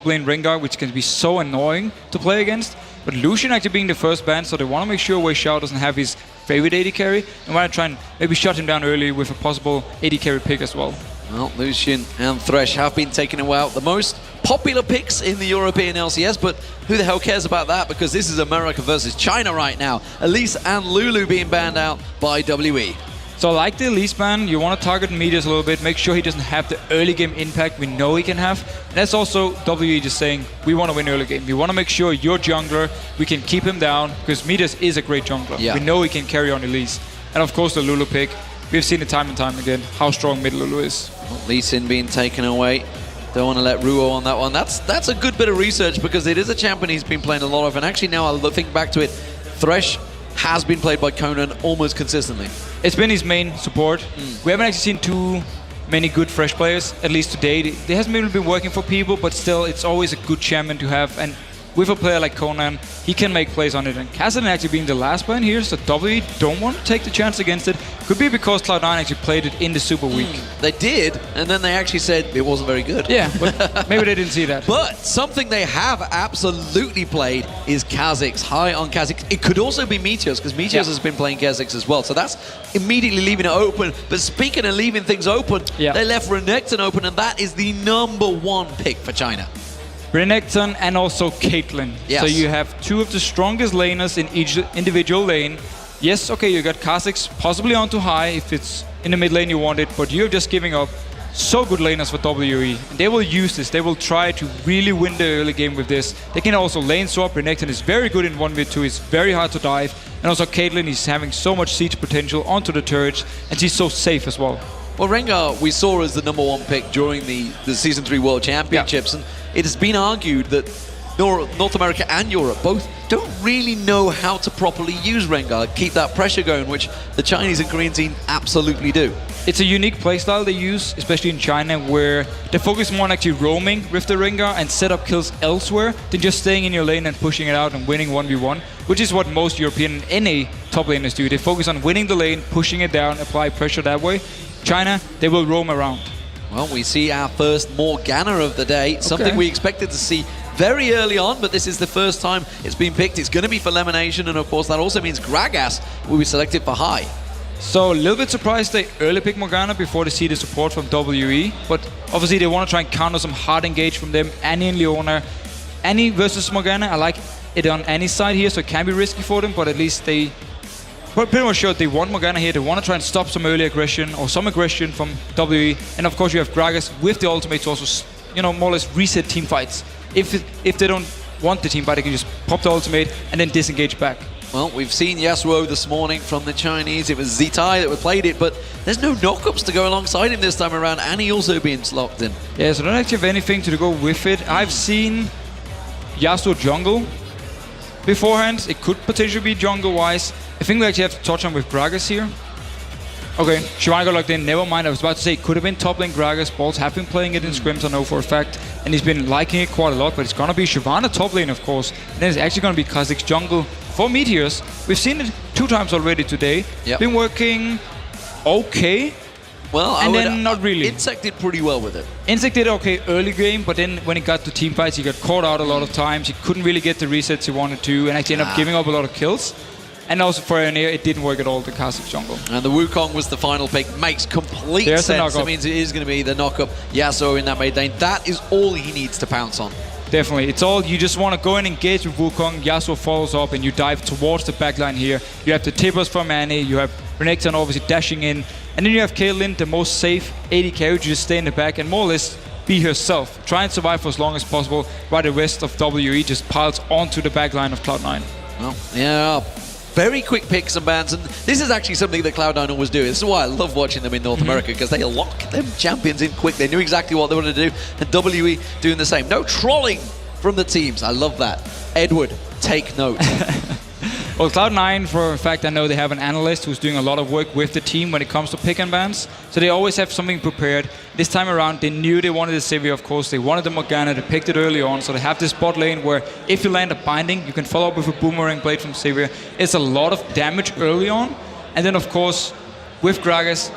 lane Rengar, which can be so annoying to play against. But Lucian actually being the first ban, so they want to make sure Wei Xiao doesn't have his favorite AD carry, and want to try and maybe shut him down early with a possible AD carry pick as well. Well, Lucian and Thresh have been taken out the most popular picks in the European LCS, but who the hell cares about that, because this is America versus China right now. Elise and Lulu being banned out by WE. So like the Elise ban, you want to target Meteors a little bit, make sure he doesn't have the early game impact we know he can have. And that's also WE just saying, we want to win early game. We want to make sure your jungler, we can keep him down, because Meteors is a great jungler. Yeah. We know he can carry on Elise. And of course the Lulu pick, we've seen it time and time again, how strong mid Lulu is. Well, Lee Sin being taken away. Don't want to let Ruo on that one. That's a good bit of research, because it is a champion he's been playing a lot of. And actually now I think back to it, Thresh has been played by Conan almost consistently. It's been his main support. We haven't actually seen too many good Thresh players, at least today. They hasn't really been working for people, but still it's always a good champion to have. And with a player like Conan, he can make plays on it. And Kassadin actually being the last ban here, so WE don't want to take the chance against it. Could be because Cloud9 actually played it in the Super Week. They did, and then they actually said it wasn't very good. Yeah, but maybe they didn't see that. But something they have absolutely played is Kha'Zix, high on Kha'Zix. It could also be Meteors, because Meteors has been playing Kha'Zix as well. So that's immediately leaving it open. But speaking of leaving things open, they left Renekton open, and that is the #1 pick for China. Renekton and also Caitlyn. Yes. So you have two of the strongest laners in each individual lane. Yes, okay, you got Kha'Zix possibly onto high if it's in the mid lane you want it, but you're just giving up so good laners for WE. And they will use this. They will try to really win the early game with this. They can also lane swap. Renekton is very good in 1v2. It's very hard to dive. And also Caitlyn is having so much siege potential onto the turrets, and she's so safe as well. Well, Rengar we saw as the #1 pick during the Season 3 World Championships, and it has been argued that North America and Europe both don't really know how to properly use Rengar, keep that pressure going, which the Chinese and Korean team absolutely do. It's a unique playstyle they use, especially in China, where they focus more on actually roaming with the Rengar and set up kills elsewhere than just staying in your lane and pushing it out and winning 1v1, which is what most European NA top laners do. They focus on winning the lane, pushing it down, apply pressure that way. China, they will roam around. Well, we see our first Morgana of the day, something we expected to see very early on, but this is the first time it's been picked. It's going to be for Lemonation, and of course that also means Gragas will be selected for high. So a little bit surprised they early pick Morgana before they see the support from WE, but obviously they want to try and counter some hard engage from them. Annie and Leona. Annie versus Morgana, I like it on Annie's side here, so it can be risky for them, but at least they pretty much sure they want Morgana here. They want to try and stop some early aggression or some aggression from WE. And of course you have Gragas with the ultimate to also, you know, more or less reset team fights. If they don't want the team fight, they can just pop the ultimate and then disengage back. Well, we've seen Yasuo this morning from the Chinese. It was Zitai that played it, but there's no knockups to go alongside him this time around. Annie also being locked in. Yeah, so I don't actually have anything to go with it. I've seen Yasuo jungle beforehand. It could potentially be jungle-wise. I think we actually have to touch on with Gragas here. Okay, Shyvana got locked in, never mind. I was about to say it could have been top lane Gragas. Balls have been playing it in scrims, I know for a fact. And he's been liking it quite a lot, but it's going to be Shyvana top lane, of course. And then it's actually going to be Kha'Zix jungle for Meteors. We've seen it 2 times already today. Been working okay. Well, and then not really. Insect did pretty well with it. Insect did okay early game, but then when it got to team fights, he got caught out a lot of times. He couldn't really get the resets he wanted to, and actually ended up giving up a lot of kills. And also for Aeneas, it didn't work at all, the Kha'Zix jungle. And the Wukong was the final pick. Makes complete sense. It means it is going to be the knockup Yasuo in that mid lane. That is all he needs to pounce on. Definitely. It's all, you just want to go and engage with Wukong. Yasuo follows up and you dive towards the backline here. You have the Tibbers from Annie. You have Renekton obviously dashing in. And then you have Caitlyn, the most safe AD carry, to just stay in the back and more or less be herself. Try and survive for as long as possible while the rest of WE just piles onto the backline of Cloud9. Well, yeah. Very quick picks and bans, and this is actually something that Cloud9 always do. This is why I love watching them in North America, because they lock them champions in quick. They knew exactly what they wanted to do, and WE doing the same. No trolling from the teams. I love that. Edward, take note. Well, Cloud9, for a fact, I know they have an analyst who's doing a lot of work with the team when it comes to pick and bans. So they always have something prepared. This time around, they knew they wanted the Sivir, of course. They wanted the Morgana. They picked it early on. So they have this bot lane where if you land a binding, you can follow up with a boomerang blade from Sivir. It's a lot of damage early on. And then, of course, with Gragas,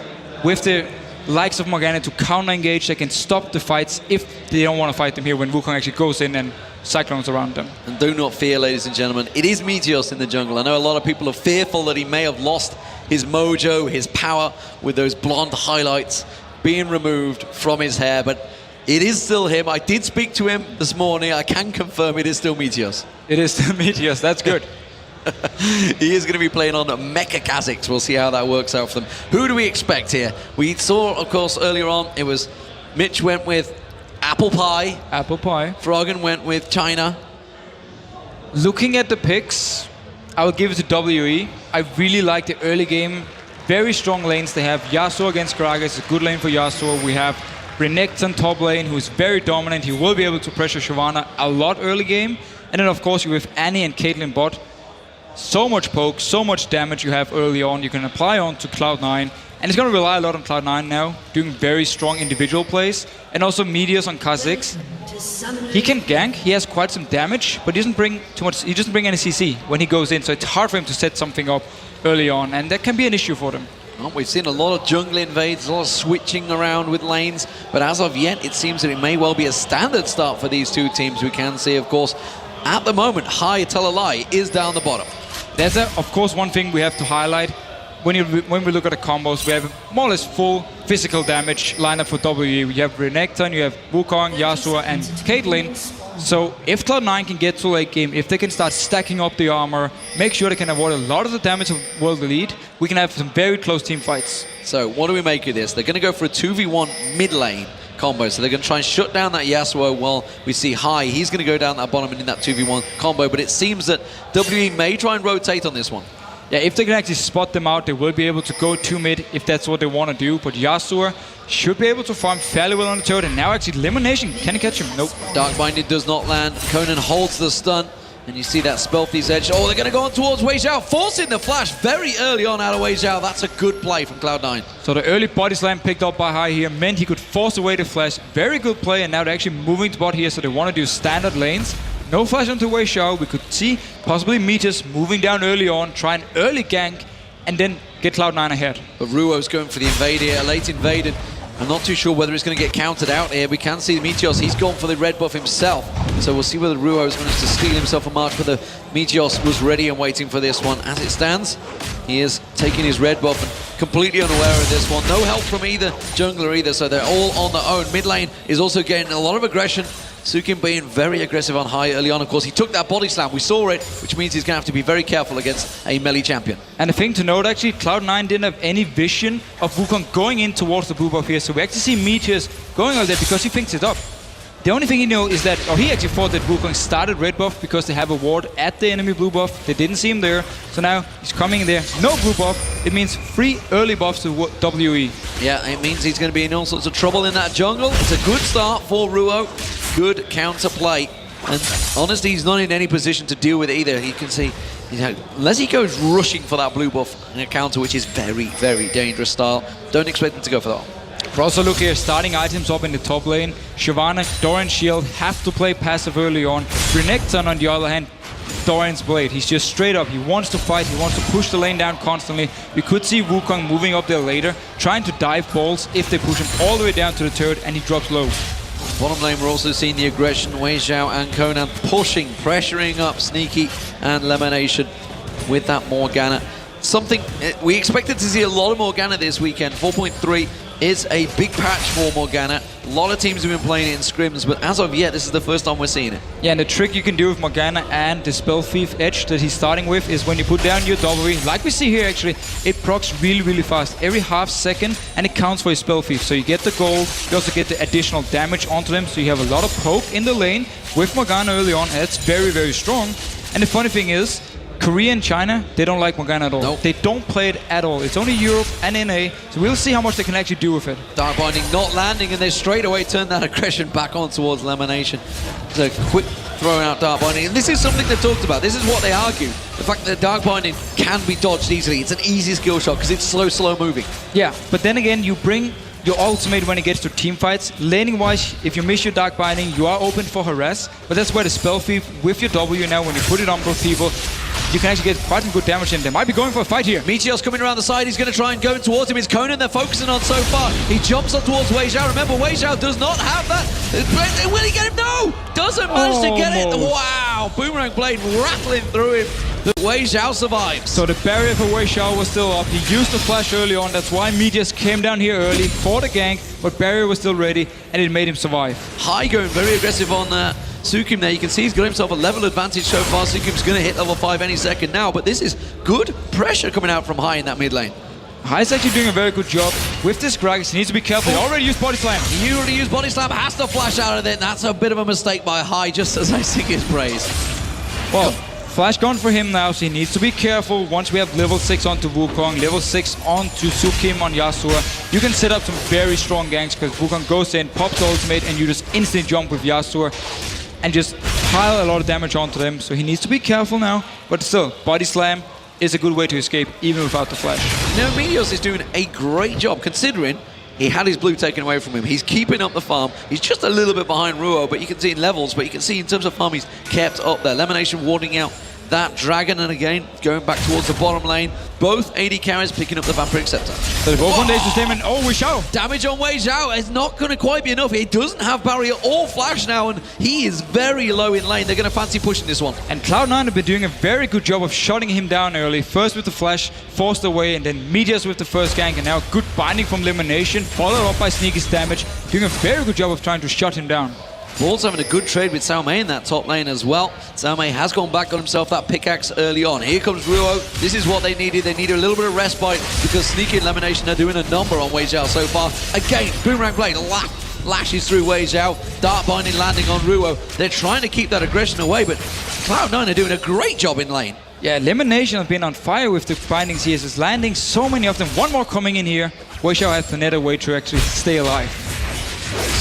with the likes of Morgana to counter-engage. They can stop the fights if they don't want to fight them here when Wukong actually goes in and cyclones around them. And do not fear, ladies and gentlemen, it is Meteos in the jungle. I know a lot of people are fearful that he may have lost his mojo, his power, with those blonde highlights being removed from his hair, but it is still him. I did speak to him this morning. I can confirm it is still Meteos. It is still Meteos. That's good. He is going to be playing on Mecha Kha'Zix. We'll see how that works out for them. Who do we expect here? We saw, of course, earlier on, it was Mitch went with Apple Pie. Apple Pie. Froggen went with China. Looking at the picks, I will give it to WE. I really like the early game. Very strong lanes. They have Yasuo against Gragas. It's a good lane for Yasuo. We have Renekton top lane, who is very dominant. He will be able to pressure Shyvana a lot early game. And then, of course, you have Annie and Caitlyn bot. So much poke, so much damage you have early on. You can apply on to Cloud9. And it's going to rely a lot on Cloud9 now, doing very strong individual plays. And also Meteos on Kha'Zix. He can gank, he has quite some damage, but he doesn't bring too much. He doesn't bring any CC when he goes in, so it's hard for him to set something up early on, and that can be an issue for them. Well, we've seen a lot of jungle invades, a lot of switching around with lanes, but as of yet, it seems that it may well be a standard start for these two teams. We can see, of course, at the moment, Hai Talalai is down the bottom. There's, of course, one thing we have to highlight. When we look at the combos, we have more or less full physical damage lineup for WE. You have Renekton, you have Wukong, Yasuo, and Caitlyn. So if Cloud9 can get to late game, if they can start stacking up the armor, make sure they can avoid a lot of the damage of World Elite, we can have some very close team fights. So what do we make of this? They're going to go for a 2v1 mid lane combo. So they're going to try and shut down that Yasuo while we see Hai. He's going to go down that bottom and in that 2v1 combo. But it seems that WE may try and rotate on this one. Yeah, if they can actually spot them out, they will be able to go to mid if that's what they want to do. But Yasuo should be able to farm fairly well on the turret. And now actually elimination. Can he catch him? Nope. Dark Binding does not land. Conan holds the stun. And you see that Spell Thief's edge. Oh, they're going to go on towards Wei Xiao, forcing the flash very early on out of Wei Xiao. That's a good play from Cloud9. So the early body slam picked up by Hai here meant he could force away the flash. Very good play, and now they're actually moving to bot here, so they want to do standard lanes. No flash onto Wei Xiao. We could see possibly Meteos moving down early on, try an early gank, and then get Cloud9 ahead. But Ruo's going for the invade here, a late invade. I'm not too sure whether it's going to get countered out here. We can see Meteos, he's gone for the red buff himself. So we'll see whether Ruo's managed to steal himself a mark, whether Meteos was ready and waiting for this one. As it stands, he is taking his red buff and completely unaware of this one. No help from either jungler either, so they're all on their own. Mid lane is also getting a lot of aggression. Sukin being very aggressive on Hai early on. Of course, he took that body slam. We saw it, which means he's going to have to be very careful against a melee champion. And the thing to note, actually, Cloud9 didn't have any vision of Wukong going in towards the blue buff here. So we actually see Meteos going out there because he thinks it up. The only thing he knows is that, or he actually thought that Wukong started red buff because they have a ward at the enemy blue buff. They didn't see him there. So now he's coming in there. No blue buff. It means 3 early buffs to WE. Yeah, it means he's going to be in all sorts of trouble in that jungle. It's a good start for Ruo. Good counter play. And honestly, he's not in any position to deal with it either. You can see, unless he goes rushing for that blue buff in a counter, which is very, very dangerous style, don't expect him to go for that one. But also look here, starting items up in the top lane. Shyvana, Doran's shield have to play passive early on. Renekton, on the other hand, Doran's blade. He's just straight up. He wants to fight. He wants to push the lane down constantly. We could see Wukong moving up there later, trying to dive balls if they push him all the way down to the turret and he drops low. Bottom lane, we're also seeing the aggression. Wei Xiao and Conan pushing, pressuring up Sneaky and Lemonation with that Morgana. Something we expected to see a lot of Morgana this weekend. 4.3 is a big patch for Morgana. A lot of teams have been playing it in scrims, but as of yet, this is the first time we're seeing it. Yeah, and the trick you can do with Morgana and the Spell Thief edge that he's starting with is when you put down your W, like we see here actually, it procs really, really fast. Every half second, and it counts for his Spell Thief. So you get the gold, you also get the additional damage onto them, so you have a lot of poke in the lane with Morgana early on, and it's very, very strong. And the funny thing is, Korea and China, they don't like Morgana at all. Nope. They don't play it at all. It's only Europe and NA, so we'll see how much they can actually do with it. Dark Binding not landing, and they straight away turn that aggression back on towards Lemonation. So quick throwing out Dark Binding. And this is something they talked about. This is what they argue. The fact that Dark Binding can be dodged easily. It's an easy skill shot because it's slow moving. Yeah, but then again, you bring your ultimate when it gets to team fights. Laning wise, if you miss your Dark Binding, you are open for harass, but that's where the Spell Thief with your W now, when you put it on both people, you can actually get quite some good damage in. They might be going for a fight here. Meteor's coming around the side. He's going to try and go towards him. It's Conan they're focusing on so far. He jumps on towards Wei Zhao. Remember, Wei Zhao does not have that. Will he get him? No! Doesn't manage to get it. Wow! Boomerang Blade rattling through him. The Wei Zhao survives. So the barrier for Wei Zhao was still up. He used the flash early on. That's why Meteors came down here early for the gank, but barrier was still ready, and it made him survive. Hai going very aggressive on Sukim there. You can see he's got himself a level advantage so far. Sukim's going to hit level 5 any second now, but this is good pressure coming out from Hai in that mid lane. Hai's actually doing a very good job with this Gragas. He needs to be careful. He already used Body Slam. He already used Body Slam, has to flash out of it, and that's a bit of a mistake by Hai, just as I sing his praise. Well, flash gone for him now, so he needs to be careful. Once we have level 6 onto Wukong, level 6 onto Sukim on Yasuo, you can set up some very strong ganks because Wukong goes in, pops the ultimate, and you just instantly jump with Yasuo and just pile a lot of damage onto them. So he needs to be careful now, but still, Body Slam is a good way to escape even without the flash. Now, Meteos is doing a great job considering he had his blue taken away from him. He's keeping up the farm. He's just a little bit behind Ruo, but you can see in levels, but you can see in terms of farm, he's kept up there. Elimination warding out that dragon, and again, going back towards the bottom lane. Both AD carries picking up the Vampiric Scepter. So both on Days System and Wei Zhao. Damage on Wei Zhao is not going to quite be enough. He doesn't have barrier or flash now, and he is very low in lane. They're going to fancy pushing this one. And Cloud9 have been doing a very good job of shutting him down early. First with the flash, forced away, and then Meteors with the first gank, and now good binding from Elimination, followed up by Sneaky's damage. Doing a very good job of trying to shut him down. Ball's having a good trade with Sao Mei in that top lane as well. Sao Mei has gone back, got himself that pickaxe early on. Here comes Ruo. This is what they needed. They needed a little bit of respite because Sneaky and Elimination are doing a number on Wei Zhao so far. Again, Boomerang Blade lashes through Wei Zhao. Dart Binding landing on Ruo. They're trying to keep that aggression away, but Cloud9 are doing a great job in lane. Yeah, Elimination has been on fire with the bindings here. It's landing so many of them. One more coming in here. Wei Zhao has the net way to actually stay alive.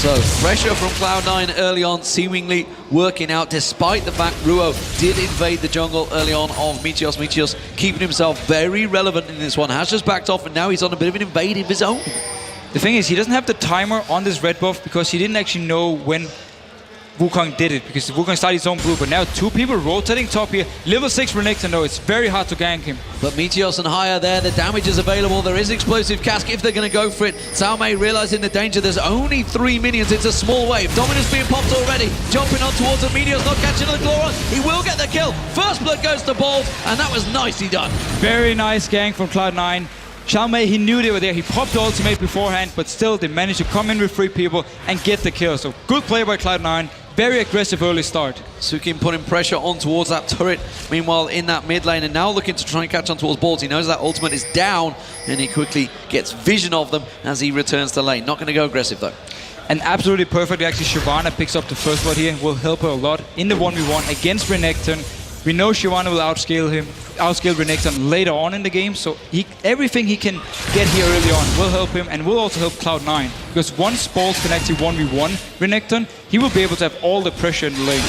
So, pressure from Cloud9 early on, seemingly working out, despite the fact Ruo did invade the jungle early on of Meteos. Meteos keeping himself very relevant in this one, has just backed off, and now he's on a bit of an invade of his own. The thing is, he doesn't have the timer on this red buff because he didn't actually know when Wukong did it, because Wukong started his own blue, but now two people rotating top here. Level 6 Renekton though, it's very hard to gank him. But Meteos and Hai are there, the damage is available, there is explosive cask if they're going to go for it. Sao Mei realizing the danger, there's only 3 minions, it's a small wave. Dominus being popped already, jumping on towards him, Meteos not catching the Gloron. He will get the kill, first blood goes to Bold, and that was nicely done. Very nice gank from Cloud9. Sao Mei, he knew they were there. He popped the ultimate beforehand, but still they managed to come in with 3 people and get the kill. So good play by Cloud9. Very aggressive early start. Sukim putting pressure on towards that turret. Meanwhile, in that mid lane, and now looking to try and catch on towards Balls. He knows that ultimate is down, and he quickly gets vision of them as he returns to lane. Not going to go aggressive though. And absolutely perfect. Actually, Shyvana picks up the first blood here. Will help her a lot in the 1v1 against Renekton. We know Shyvana will outscale Renekton later on in the game, so everything he can get here early on will help him and will also help Cloud9. Because once Balls can actually 1v1 Renekton, he will be able to have all the pressure in the lane.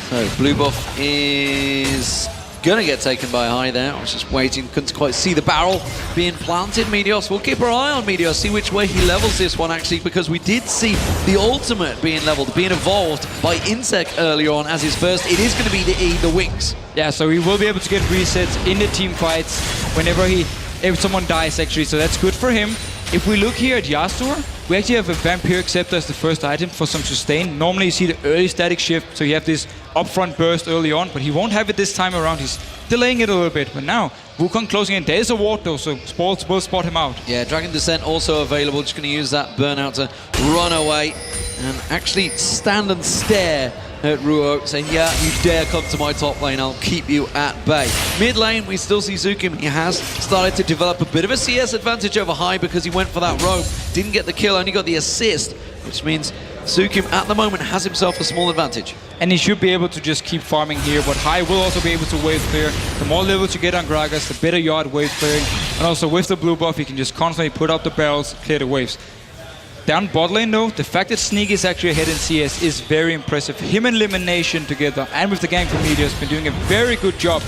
So blue buff is gonna get taken by Hai there. I was just waiting, couldn't quite see the barrel being planted. Meteos, we'll keep our eye on Meteos, see which way he levels this one actually, because we did see the ultimate being leveled, being evolved by Insect earlier on as his first. It is gonna be the wings. Yeah, so he will be able to get resets in the team fights whenever if someone dies actually, so that's good for him. If we look here at Yasuo, we actually have a Vampiric Scepter as the first item for some sustain. Normally you see the early static shift, so you have this upfront burst early on, but he won't have it this time around. He's delaying it a little bit, but now Wukong closing in. There is a ward though, so Spalls will spot him out. Yeah, Dragon Descent also available. Just going to use that burnout to run away and actually stand and stare at Ruo, saying, yeah, you dare come to my top lane, I'll keep you at bay. Mid lane, we still see Sukim. He has started to develop a bit of a CS advantage over Hai because he went for that roam. Didn't get the kill, only got the assist, which means Sukim at the moment has himself a small advantage. And he should be able to just keep farming here, but Hai will also be able to wave clear. The more levels you get on Gragas, the better yard wave clearing. And also with the blue buff, he can just constantly put up the barrels, clear the waves. Down bot lane though, the fact that Sneak is actually ahead in CS is very impressive. Him and Elimination together, and with the gang from Meteor, has been doing a very good job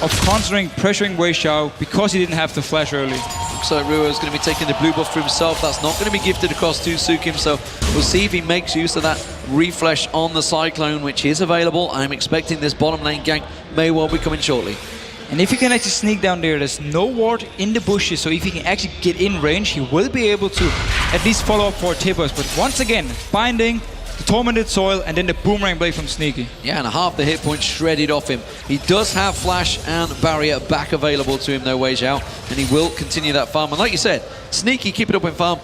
of pressuring Wei Zhao because he didn't have the flash early. Looks like Ruo is going to be taking the blue buff for himself. That's not going to be gifted across to Sukim, so we'll see if he makes use of that refresh on the Cyclone, which is available. I'm expecting this bottom lane gank may well be coming shortly. And if he can actually sneak down there's no ward in the bushes, so if he can actually get in range, he will be able to at least follow up for Tibbers. But once again, binding, the Tormented Soil, and then the Boomerang Blade from Sneaky. Yeah, and half the hit points shredded off him. He does have Flash and Barrier back available to him, no Wei Zhao, and he will continue that farm. And like you said, Sneaky, keep it up in farm.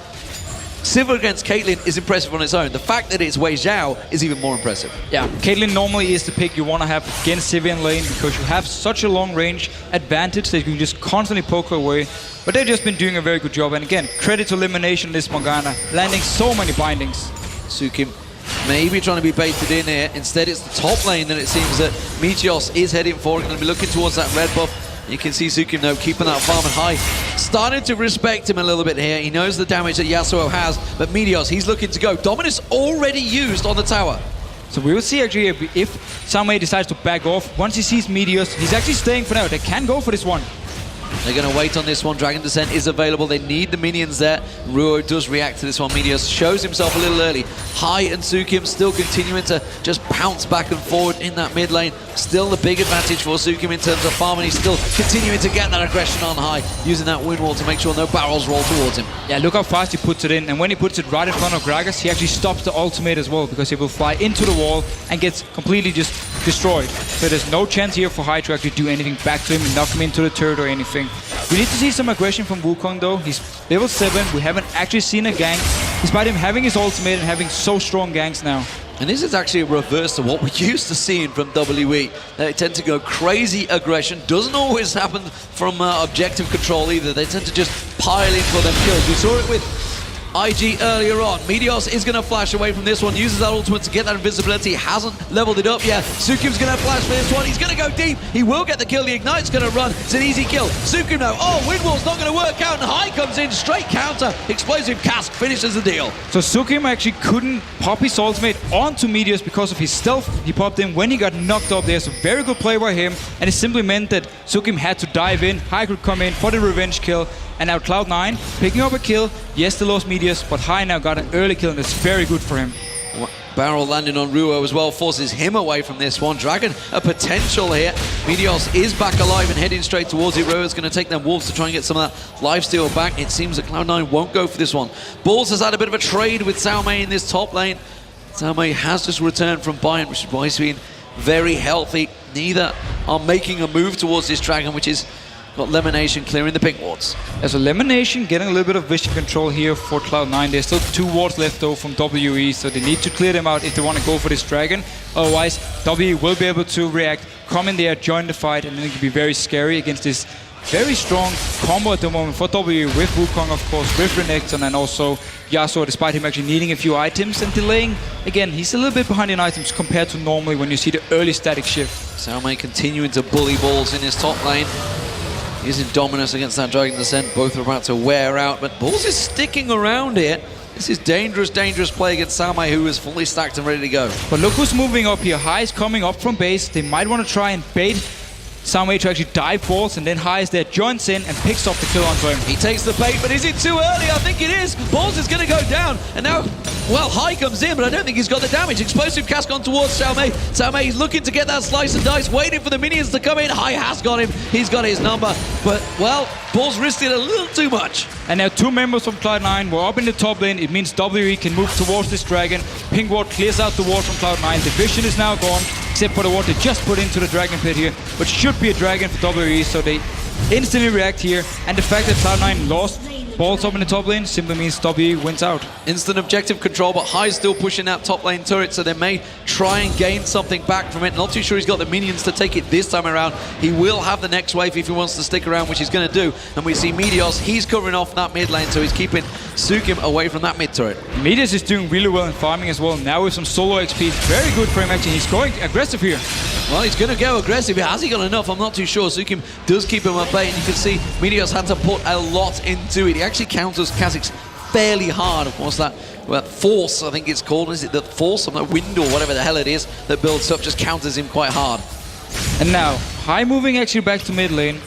Sivir against Caitlyn is impressive on its own. The fact that it's Wei Zhao is even more impressive. Yeah, Caitlyn normally is the pick you want to have against Sivir in lane because you have such a long range advantage that you can just constantly poke her away. But they've just been doing a very good job. And again, credit to Elimination this Morgana, landing so many bindings. Sukim maybe trying to be baited in here. Instead, it's the top lane that it seems that Meteos is heading for. Going to be looking towards that red buff. You can see Sukim now keeping that farm at high. Starting to respect him a little bit here. He knows the damage that Yasuo has, but Meteos, he's looking to go. Dominus already used on the tower. So we will see actually if Samei decides to back off. Once he sees Meteos, he's actually staying for now. They can go for this one. They're going to wait on this one. Dragon Descent is available. They need the minions there. Ruo does react to this one. Meteos shows himself a little early. Hai and Sukim still continuing to just pounce back and forward in that mid lane. Still the big advantage for Sukim in terms of farming. He's still continuing to get that aggression on Hai, using that wind wall to make sure no barrels roll towards him. Yeah, look how fast he puts it in. And when he puts it right in front of Gragas, he actually stops the ultimate as well because he will fly into the wall and gets completely just destroyed. So there's no chance here for Hai to actually do anything back to him and knock him into the turret or anything. We need to see some aggression from Wukong though. He's level 7. We haven't actually seen a gank, despite him having his ultimate and having so strong ganks now. And this is actually a reverse to what we're used to seeing from WE. They tend to go crazy aggression. Doesn't always happen from objective control either. They tend to just pile in for them kills. We saw it with IG earlier on. Meteos is going to flash away from this one, uses that ultimate to get that invisibility. Hasn't leveled it up yet. Sukim's going to flash for this one. He's going to go deep. He will get the kill. The Ignite's going to run. It's an easy kill. Sukim now. Oh, Windwall's not going to work out. And Hai comes in. Straight counter. Explosive Cask finishes the deal. So Sukim actually couldn't pop his ultimate onto Meteos because of his stealth. He popped in when he got knocked up there. So very good play by him. And it simply meant that Sukim had to dive in. Hai could come in for the revenge kill. And now Cloud9 picking up a kill. Yes, they lost Meteos, but Hai now got an early kill, and that's very good for him. Barrel landing on Ruo as well forces him away from this one. Dragon, a potential here. Meteos is back alive and heading straight towards it. Ruo's going to take them wolves to try and get some of that lifesteal back. It seems that Cloud9 won't go for this one. Bulls has had a bit of a trade with Cao Mei in this top lane. Cao Mei has just returned from Bayern, which is why he's been very healthy. Neither are making a move towards this Dragon, which is got Lemonation clearing the pink wards. As Elimination getting a little bit of vision control here for Cloud9. There's still 2 wards left though from WE, so they need to clear them out if they want to go for this Dragon. Otherwise, WE will be able to react, come in there, join the fight, and then it can be very scary against this very strong combo at the moment for WE with Wukong, of course, with Renekton, and also Yasuo, despite him actually needing a few items and delaying. Again, he's a little bit behind in items compared to normally when you see the early static shift. Cao Mei continuing to bully Balls in his top lane. Using Dominus against that Dragon Descent. Both are about to wear out, but Balls is sticking around here. This is dangerous, dangerous play against Cao Mei, who is fully stacked and ready to go. But look who's moving up here. Hai is coming up from base. They might want to try and bait Cao Mei to actually dive Balls, and then Hai is there, joins in, and picks up the kill onto him. He takes the bait, but is it too early? I think it is. Balls is going to go down, and now, well, Hai comes in, but I don't think he's got the damage. Explosive Cask on towards Cao Mei. Cao Mei is looking to get that slice and dice, waiting for the minions to come in. Hai has got him. He's got his number, but, well, Balls risked it a little too much. And now 2 members from Cloud9 were up in the top lane. It means WE can move towards this Dragon. Pink ward clears out the ward from Cloud9. The vision is now gone, except for the ward they just put into the Dragon Pit here, which should be a Dragon for WE, so they instantly react here. And the fact that Cloud9 lost Balls up in the top lane simply means WE wins out. Instant objective control, but Hai's still pushing that top lane turret, so they may try and gain something back from it. Not too sure he's got the minions to take it this time around. He will have the next wave if he wants to stick around, which he's going to do. And we see Meteos, he's covering off that mid lane, so he's keeping Sukim away from that mid turret. Meteos is doing really well in farming as well. Now with some solo XP, very good for him actually. He's going aggressive here. Well, he's going to go aggressive. Has he got enough? I'm not too sure. Sukim does keep him at bay, and you can see Meteos had to put a lot into it. He actually counters Kha'Zix fairly hard. Of course, that force, I think it's called, is it the force of the wind or whatever the hell it is that builds up, just counters him quite hard. And now, Hai moving actually back to mid lane.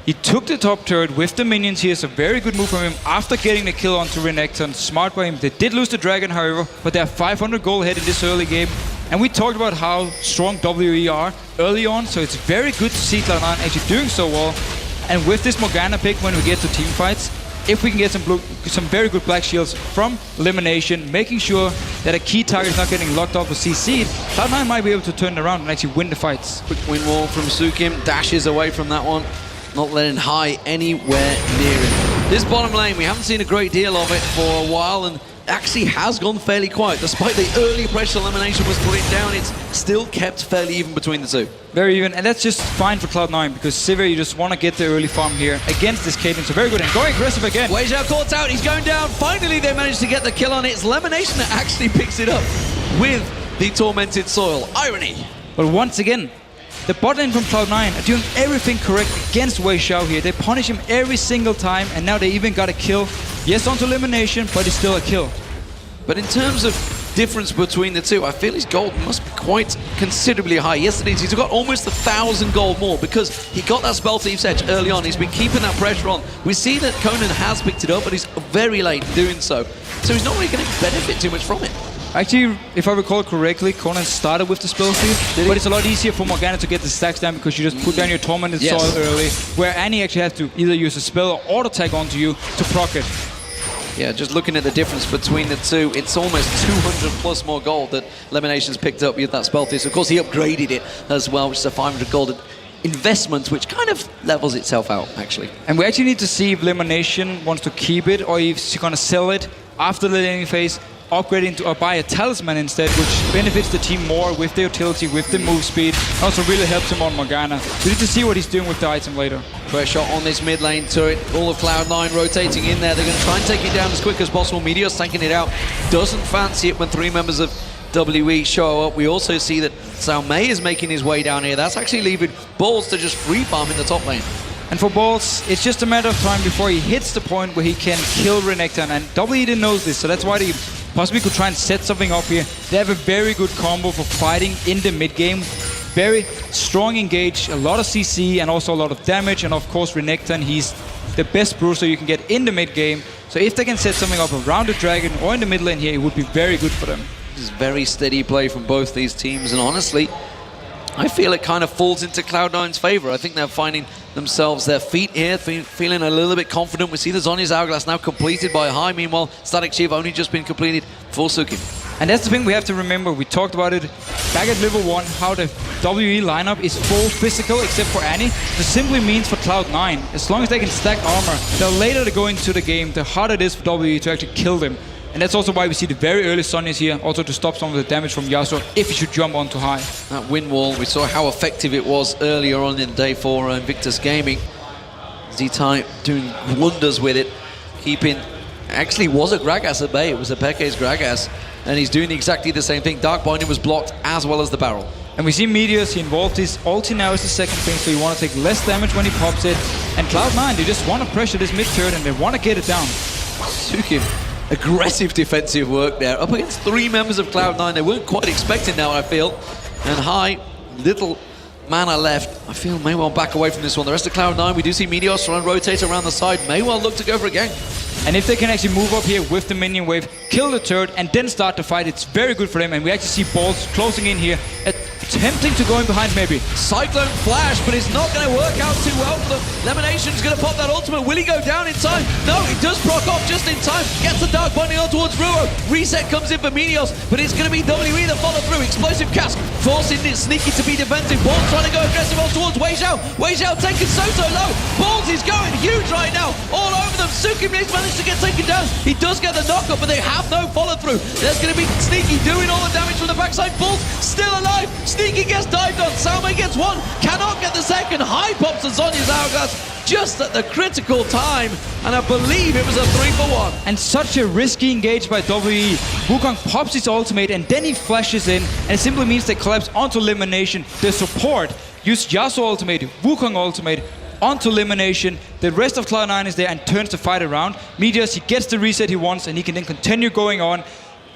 He took the top turret with the minions here, so very good move from him after getting the kill onto Renekton. Smart by him. They did lose the dragon, however, but they are 500 gold ahead in this early game. And we talked about how strong WE are early on, so it's very good to see Cloud9 actually doing so well. And with this Morgana pick, when we get to team fights, if we can get some very good black shields from elimination, making sure that a key target is not getting locked up or CC'd, Cloud9 might be able to turn it around and actually win the fights. Quick win wall from Sukim, dashes away from that one. Not letting High anywhere near him. This bottom lane, we haven't seen a great deal of it for a while, and actually has gone fairly quiet. Despite the early pressure elimination was putting down, it's still kept fairly even between the two. Very even, and that's just fine for Cloud9 because Sivir, you just want to get the early farm here against this Caitlyn. So very good, and going aggressive again. Wei Xiao caught out, he's going down. Finally, they managed to get the kill on it. It's Elimination that actually picks it up with the Tormented Soil. Irony. But once again, the bot lane from Cloud9 are doing everything correct against Wei Xiao here. They punish him every single time, and now they even got a kill. Yes, onto elimination, but it's still a kill. But in terms of difference between the two, I feel his gold must be quite considerably high. Yesterday, he's got almost 1,000 gold more because he got that Spell Thief's Edge early on. He's been keeping that pressure on. We see that Conan has picked it up, but he's very late in doing so. So he's not really going to benefit too much from it. Actually, if I recall correctly, Conan started with the Spell Thief, but it's a lot easier for Morgana to get the stacks down because you just put down your Tormented Soil early, where Annie actually has to either use a spell or auto tag onto you to proc it. Yeah, just looking at the difference between the two, it's almost 200 plus more gold that Elimination's picked up with that Spell Thief. So of course, he upgraded it as well, which is a 500 gold investment, which kind of levels itself out, actually. And we actually need to see if Elimination wants to keep it or if she's going to sell it after the laning phase, upgrading to or buy a talisman instead, which benefits the team more with the utility, with the move speed, and also really helps him on Morgana. We need to see what he's doing with the item later. Pressure on this mid lane turret, all of Cloud9 rotating in there. They're going to try and take it down as quick as possible. Meteor's tanking it out. Doesn't fancy it when 3 members of WE show up. We also see that Sao Mei is making his way down here. That's actually leaving Balls to just free farm in the top lane. And for Balls, it's just a matter of time before he hits the point where he can kill Renekton. And WE didn't know this, so that's why they possibly could try and set something up here. They have a very good combo for fighting in the mid game. Very strong engage, a lot of CC and also a lot of damage. And of course Renekton, he's the best bruiser you can get in the mid game. So if they can set something up around the dragon or in the mid lane here, it would be very good for them. This is very steady play from both these teams, and honestly, I feel it kind of falls into Cloud9's favor. I think they're finding themselves their feet here, feeling a little bit confident. We see the Zhonya's Hourglass now completed by High. Meanwhile, Static Chief only just been completed for Suki. And that's the thing we have to remember. We talked about it back at level 1, how the WE lineup is full physical except for Annie. This simply means for Cloud9, as long as they can stack armor, the later they go into the game, the harder it is for WE to actually kill them. And that's also why we see the very early Zhonya's here, also to stop some of the damage from Yasuo if he should jump onto High. That wind wall, we saw how effective it was earlier on in day 4 Invictus Gaming. Z-Type doing wonders with it, keeping... Actually was a Gragas at bay, it was a Peke's Gragas, and he's doing exactly the same thing. Dark Binding was blocked as well as the barrel. And we see Meteors, he involved his ulti now as the second thing, so you want to take less damage when he pops it. And Cloud9, they just want to pressure this mid turret and they want to get it down. Sukim, aggressive defensive work there. Up against 3 members of Cloud9, they weren't quite expecting that, I feel. And High, little mana left. I feel may well back away from this one. The rest of Cloud9, we do see Meteors trying to rotate around the side. May well look to go for a gank. And if they can actually move up here with the minion wave, kill the turret, and then start the fight, it's very good for them. And we actually see Balls closing in here, attempting to go in behind maybe. Cyclone Flash, but it's not going to work out too well for them. Lemination's going to pop that ultimate. Will he go down in time? No, he does proc off just in time. Gets the Dark Binding on towards Ruo. Reset comes in for Meteos, but it's going to be WE that follow through. Explosive Cask, forcing it Sneaky to be defensive. Balls trying to go aggressive on towards Wei Xiao. Wei Xiao taken so low. Balls is going huge right now. All over them. Suki managed to get taken down. He does get the knockup, but they have no follow through. There's going to be Sneaky doing all the damage from the backside. Balls still alive. Sneaky gets dived on. Sao Mei gets 1. Cannot get the second. High pops the Zhonya's Hourglass just at the critical time. And I believe it was a 3-for-1. And such a risky engage by WE. Wukong pops his ultimate and then he flashes in. And it simply means they collapse onto elimination. The support used Yasuo ultimate, Wukong ultimate, onto elimination. The rest of Cloud9 is there and turns the fight around. Meteors, he gets the reset he wants and he can then continue going on.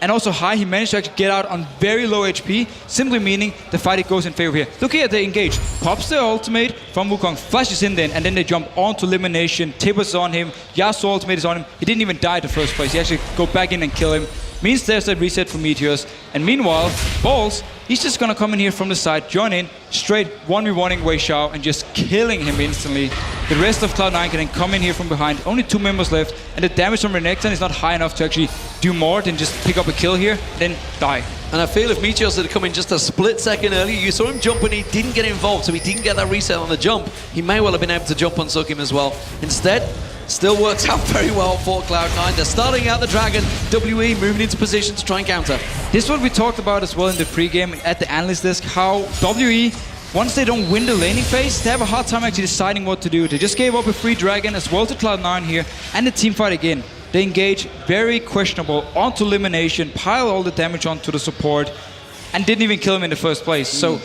and also high, he managed to actually get out on very low HP, simply meaning the fight goes in favor here. Look here, they engage. Pops the ultimate from Wukong, flashes in then, and then they jump onto elimination. Tibbers on him, Yasuo ultimate is on him. He didn't even die in the first place. He actually go back in and kill him. Means there's a reset for Meteors. And meanwhile, Balls, he's just gonna come in here from the side, join in, straight 1v1ing Wei Xiao and just killing him instantly. The rest of Cloud9 can then come in here from behind. Only 2 members left, and the damage from Renekton is not high enough to actually do more than just pick up a kill here, then die. And I feel if Meteors had come in just a split second earlier, you saw him jump and he didn't get involved, so he didn't get that reset on the jump. He may well have been able to jump on Sukim as well. Instead, still works out very well for Cloud9. They're starting out the Dragon. WE moving into position to try and counter. This is what we talked about as well in the pregame at the analyst desk, how WE, once they don't win the laning phase, they have a hard time actually deciding what to do. They just gave up a free Dragon as well to Cloud9 here, and the team fight again. They engage very questionable onto elimination, pile all the damage onto the support, and didn't even kill him in the first place. So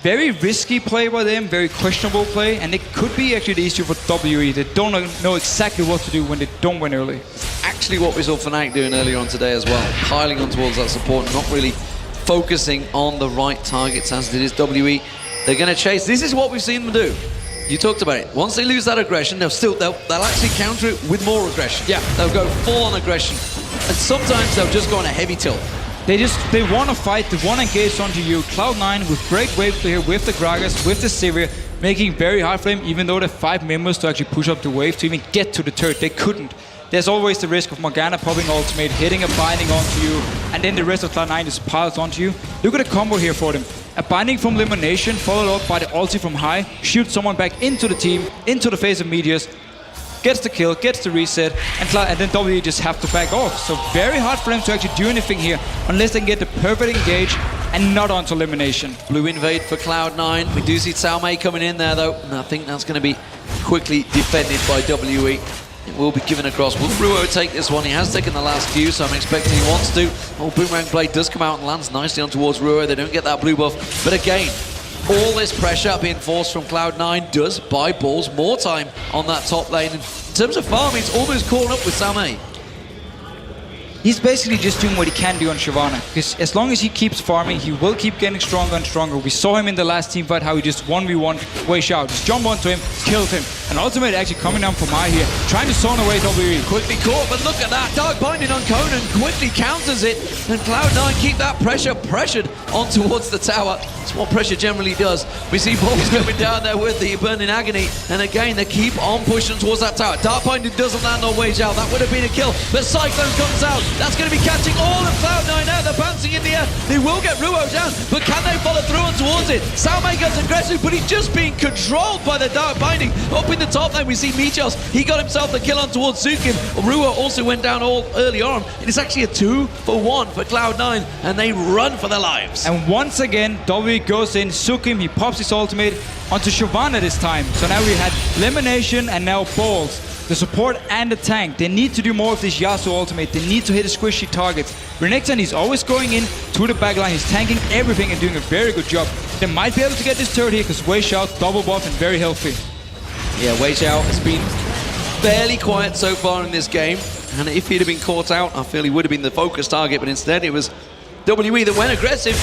very risky play by them, very questionable play, and it could be actually the issue for WE. They don't know exactly what to do when they don't win early. Actually what we saw Fnatic doing earlier on today as well, piling on towards that support, not really focusing on the right targets as it is WE. They're going to chase. This is what we've seen them do. You talked about it. Once they lose that aggression, they'll actually counter it with more aggression. Yeah. They'll go full on aggression. And sometimes they'll just go on a heavy tilt. They want to fight, they want to engage onto you. Cloud9 with great wave here, with the Gragas, with the Sivir, making it very hard for them, even though there are 5 members to actually push up the wave to even get to the turret. They couldn't. There's always the risk of Morgana popping ultimate, hitting a binding onto you, and then the rest of Cloud9 just piles onto you. Look at the combo here for them. A binding from elimination, followed up by the ulti from high, shoots someone back into the team, into the face of Meteors, gets the kill, gets the reset, and then WE just have to back off. So very hard for them to actually do anything here, unless they can get the perfect engage and not onto elimination. Blue invade for Cloud9. We do see Cao Mei coming in there though, and I think that's going to be quickly defended by WE. It will be given across. Will Ruo take this one? He has taken the last few, so I'm expecting he wants to. Oh, Boomerang Blade does come out and lands nicely on towards Ruo. They don't get that blue buff. But again, all this pressure being forced from Cloud9 does buy Balls more time on that top lane. In terms of farming, it's almost caught up with Cao Mei. He's basically just doing what he can do on Shyvana, because as long as he keeps farming, he will keep getting stronger and stronger. We saw him in the last team fight, how he just 1v1 Wei Xiao, just jump onto him, killed him. And ultimate actually coming down from high here, trying to zone away WE. Quickly caught, but look at that, Dark Binding on Conan, quickly counters it, and Cloud9 keep that pressure pressured on towards the tower. That's what pressure generally does. We see Balls coming down there with the Burning Agony, and again, they keep on pushing towards that tower. Dark Binding doesn't land on Wei Xiao, that would have been a kill, but Cyclone comes out. That's going to be catching all of Cloud9 out. They're bouncing in the air. They will get Ruo down, but can they follow through on towards it? Cao Mei gets aggressive, but he's just being controlled by the Dark Binding. Up in the top lane, we see Meteos. He got himself the kill on towards Sukim. Ruo also went down all early on. It is actually a 2-for-1 for Cloud9, and they run for their lives. And once again, W goes in. Sukim, he pops his ultimate onto Shyvana this time. So now we had elimination and now Balls. The support and the tank, they need to do more of this Yasuo ultimate. They need to hit the squishy targets. Renekton, he's always going in to the backline. He's tanking everything and doing a very good job. They might be able to get this turret here because Wei Xiao double buff and very healthy. Yeah, Wei Xiao has been fairly quiet so far in this game. And if he'd have been caught out, I feel he would have been the focus target. But instead, it was WE that went aggressive.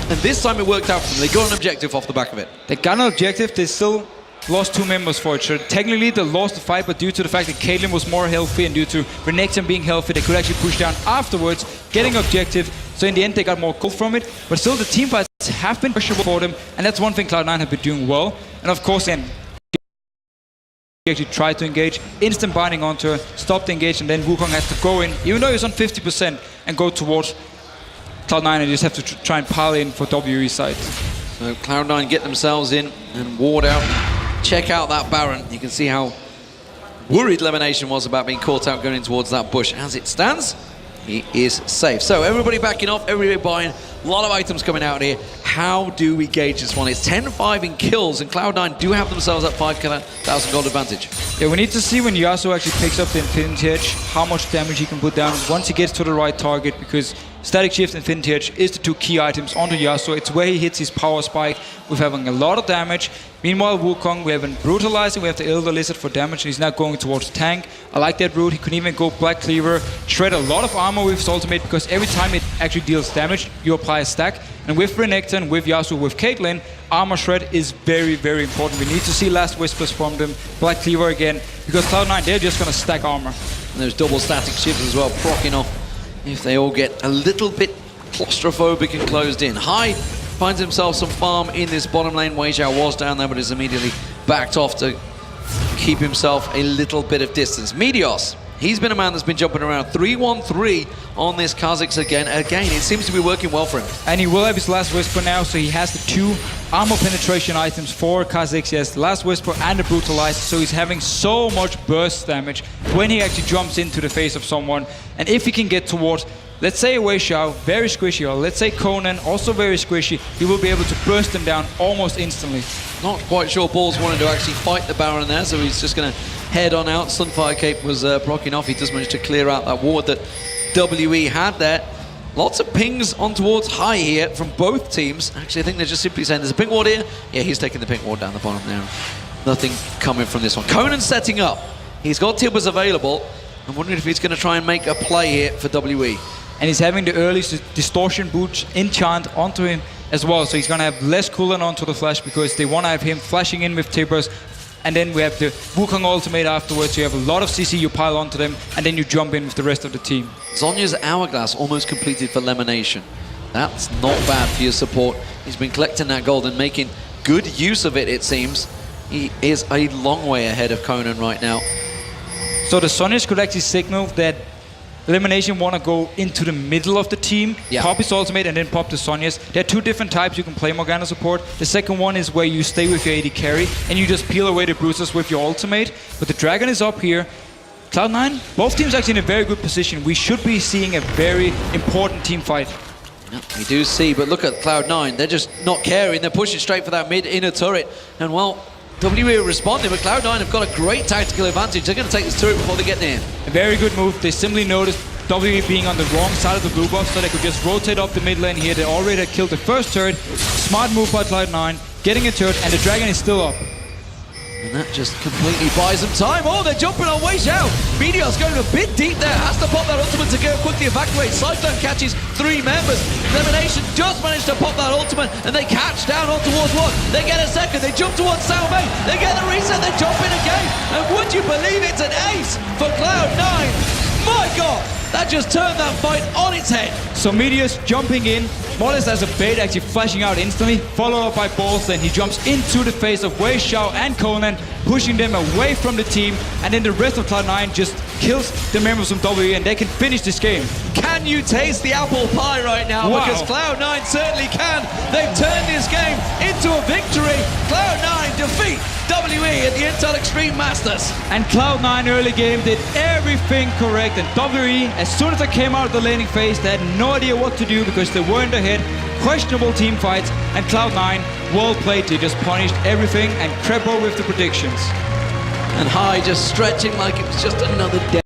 And this time it worked out for them. They got an objective off the back of it. They got an objective. They still lost 2 members for it. So technically they lost the fight, but due to the fact that Caitlyn was more healthy and due to Renekton being healthy, they could actually push down afterwards, getting objective. So in the end they got more gold from it, but still the team fights have been pressurable for them, and that's one thing Cloud9 have been doing well. And of course then he actually tried to engage, instant binding onto her, stopped the engage, and then Wukong has to go in, even though he's on 50%, and go towards Cloud9, and just have to try and pile in for WE side. So Cloud9 get themselves in and ward out. Check out that Baron. You can see how worried Lemonation was about being caught out going in towards that bush. As it stands, he is safe. So everybody backing off, everybody buying. A lot of items coming out here. How do we gauge this one? It's 10-5 in kills, and Cloud9 do have themselves that 5,000 gold advantage. Yeah, we need to see when Yasuo actually picks up the Infinity Edge, how much damage he can put down once he gets to the right target, because Static Shift, Infinity Edge is the two key items onto Yasuo. It's where he hits his power spike with having a lot of damage. Meanwhile, Wukong, we have been brutalizing, we have the Elder Lizard for damage, and he's now going towards tank. I like that route. He can even go Black Cleaver, shred a lot of armor with his ultimate, because every time it actually deals damage, you apply a stack. And with Renekton, with Yasuo, with Caitlyn, armor shred is very, very important. We need to see Last Whispers from them, Black Cleaver again, because Cloud9, they're just going to stack armor. And there's double static shifts as well, proccing off if they all get a little bit claustrophobic and closed in. Hai finds himself some farm in this bottom lane. Wei Xiao was down there, but is immediately backed off to keep himself a little bit of distance. Meteos, he's been a man that's been jumping around. 3-1-3 on this Kha'Zix again. Again, it seems to be working well for him. And he will have his Last Whisper now, so he has the two armor penetration items for Kha'Zix. He has the Last Whisper and the Brutalize, so he's having so much burst damage when he actually jumps into the face of someone. And if he can get towards, let's say Wei Xiao, very squishy, or let's say Conan, also very squishy, he will be able to burst them down almost instantly. Not quite sure Balls wanted to actually fight the Baron there, so he's just going to head on out. Sunfire Cape was blocking off. He just managed to clear out that ward that WE had there. Lots of pings on towards Hai here from both teams. Actually, I think they're just simply saying there's a pink ward here. Yeah, he's taking the pink ward down the bottom there. Nothing coming from this one. Conan's setting up. He's got Tibbers available. I'm wondering if he's going to try and make a play here for WE. And he's having the early distortion boots enchant onto him as well. So he's going to have less cooldown onto the flash because they want to have him flashing in with Tibbers. And then we have the Wukong ultimate afterwards. You have a lot of CC, you pile onto them, and then you jump in with the rest of the team. Zhonya's Hourglass almost completed for Lemonation. That's not bad for your support. He's been collecting that gold and making good use of it, it seems. He is a long way ahead of Conan right now. So the Zhonyas could actually signal that Elimination want to go into the middle of the team, pop his ultimate, and then pop the Zhonyas. There are two different types you can play Morgana support. The second one is where you stay with your AD carry, and you just peel away the bruisers with your ultimate. But the Dragon is up here. Cloud9, both teams actually in a very good position. We should be seeing a very important team fight. We do see, but look at Cloud9. They're just not caring. They're pushing straight for that mid-inner turret. And, well, WE are responding, but Cloud9 have got a great tactical advantage. They're going to take this turret before they get near. A very good move. They simply noticed WE being on the wrong side of the blue buff, so they could just rotate up the mid lane here. They already had killed the first turret. Smart move by Cloud9, getting a turret, and the Dragon is still up. And that just completely buys them time. Oh, they're jumping on Wei Xiao. Meteor's going a bit deep there. Has to pop that ultimate to go quickly evacuate. Cyclone catches 3 members. Elimination just managed to pop that ultimate, and they catch down on towards one. They get a second. They jump towards Sao Mei. They get the reset. They jump in again. And would you believe it's an ace for Cloud9? My God, that just turned that fight on its head. So Meteor's jumping in, more or less as a bait, actually flashing out instantly, followed up by Balls, then he jumps into the face of Wei Xiao and Conan, pushing them away from the team, and then the rest of Cloud9 just kills the members from WE, and they can finish this game. Can you taste the apple pie right now? Wow. Because Cloud9 certainly can. They've turned this game into a victory. Cloud9 defeat WE at the Intel Extreme Masters. And Cloud9 early game did everything correct, and WE, as soon as they came out of the laning phase, they had no idea what to do because they weren't ahead. Questionable team fights, and Cloud9, well played. They just punished everything, and Crepo with the predictions. And Hai just stretching like it was just another day.